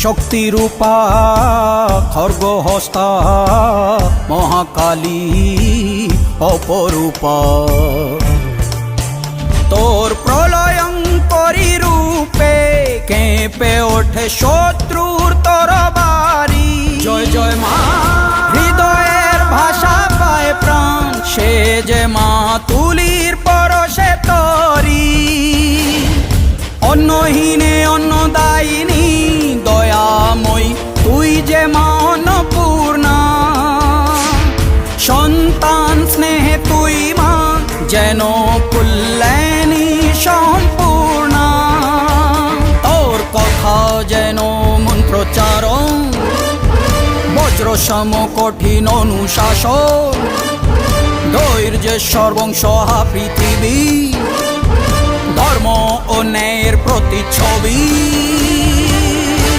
শক্তিরূপা খর্গহস্তা মহাকালী অপরূপা। তোর প্রলয়ঙ্করী রূপে কেঁপে ওঠে শত্রুর তরবারি। জয় জয় মা, হৃদয়ের ভাষা পায় প্রাণ, সে যে মা তুলির পরশে তরি। অন্নহীনে অন্নদায়িনী দয়াময়ী, তুই যে মা অন্নপূর্ণা। সন্তান স্নেহে তুই মা যেন কল্যাণী সম্পূর্ণা। তোর কথা যেন মন্ত্রোচ্চারণ, বজ্র সম কঠিন অনুশাসন। ধৈর্যের সর্বংসহা পৃথিবী, ধর্ম ও ন্যায়ের প্রতিচ্ছবি।